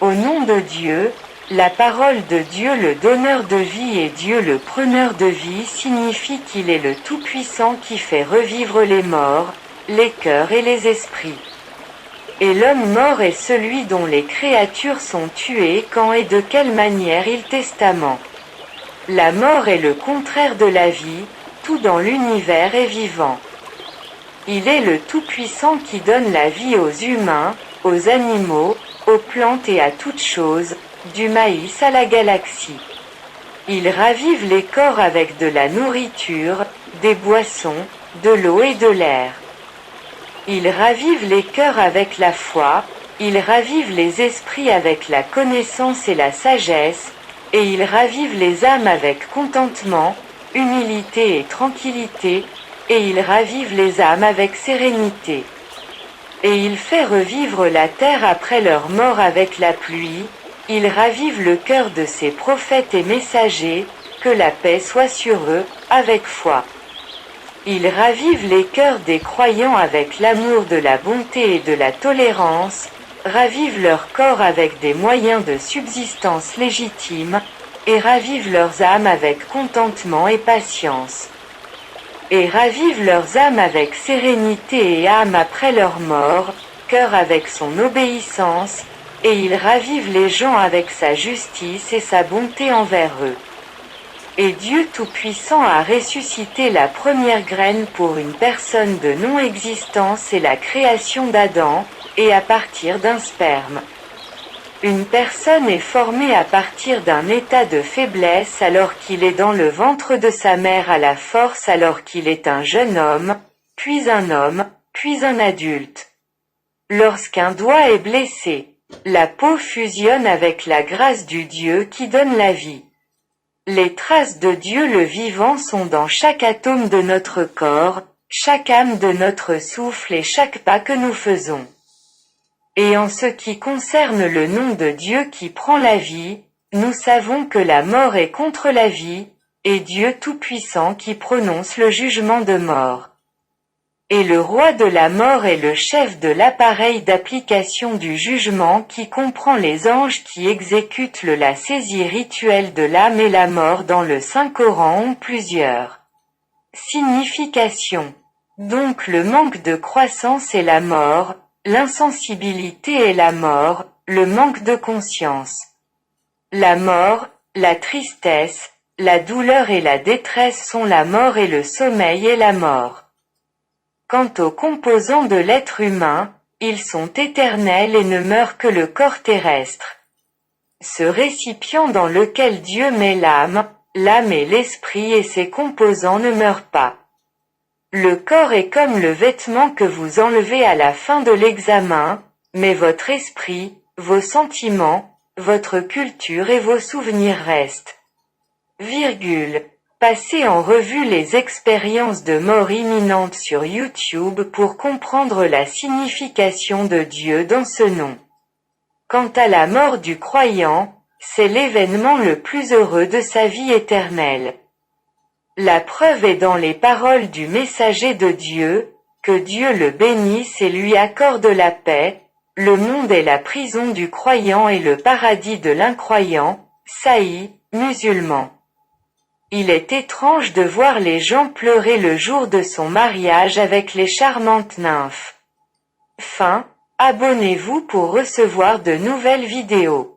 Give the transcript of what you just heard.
Au nom de Dieu, la parole de Dieu le donneur de vie et Dieu le preneur de vie signifie qu'il est le Tout-Puissant qui fait revivre les morts, les cœurs et les esprits. Et l'homme mort est celui dont les créatures sont tuées quand et de quelle manière il testament. La mort est le contraire de la vie, tout dans l'univers est vivant. Il est le Tout-Puissant qui donne la vie aux humains, aux animaux, aux plantes et à toutes choses, du maïs à la galaxie. Il ravive les corps avec de la nourriture, des boissons, de l'eau et de l'air. Il ravive les cœurs avec la foi, il ravive les esprits avec la connaissance et la sagesse, et il ravive les âmes avec contentement, humilité et tranquillité, et il ravive les âmes avec sérénité. Et il fait revivre la terre après leur mort avec la pluie, il ravive le cœur de ses prophètes et messagers, que la paix soit sur eux, avec foi. Il ravive les cœurs des croyants avec l'amour de la bonté et de la tolérance, ravive leur corps avec des moyens de subsistance légitimes, et ravive leurs âmes avec contentement et patience. Et ravive leurs âmes avec sérénité et âme après leur mort, cœur avec son obéissance, et il ravive les gens avec sa justice et sa bonté envers eux. Et Dieu Tout-Puissant a ressuscité la première graine pour une personne de non-existence et la création d'Adam, et à partir d'un sperme. Une personne est formée à partir d'un état de faiblesse alors qu'il est dans le ventre de sa mère à la force alors qu'il est un jeune homme, puis un adulte. Lorsqu'un doigt est blessé, la peau fusionne avec la grâce du Dieu qui donne la vie. Les traces de Dieu le vivant sont dans chaque atome de notre corps, chaque âme de notre souffle et chaque pas que nous faisons. Et en ce qui concerne le nom de Dieu qui prend la vie, nous savons que la mort est contre la vie, et Dieu Tout-Puissant qui prononce le jugement de mort. Et le roi de la mort est le chef de l'appareil d'application du jugement qui comprend les anges qui exécutent la saisie rituelle de l'âme et la mort dans le Saint-Coran ont plusieurs significations. Donc le manque de croissance est la mort, l'insensibilité est la mort, le manque de conscience. La mort, la tristesse, la douleur et la détresse sont la mort et le sommeil est la mort. Quant aux composants de l'être humain, ils sont éternels et ne meurent que le corps terrestre. Ce récipient dans lequel Dieu met l'âme et l'esprit et ses composants ne meurent pas. Le corps est comme le vêtement que vous enlevez à la fin de l'examen, mais votre esprit, vos sentiments, votre culture et vos souvenirs restent. Passez en revue les expériences de mort imminente sur YouTube pour comprendre la signification de Dieu dans ce nom. Quant à la mort du croyant, c'est l'événement le plus heureux de sa vie éternelle. La preuve est dans les paroles du messager de Dieu, que Dieu le bénisse et lui accorde la paix, le monde est la prison du croyant et le paradis de l'incroyant, saï, musulman. Il est étrange de voir les gens pleurer le jour de son mariage avec les charmantes nymphes. Abonnez-vous pour recevoir de nouvelles vidéos.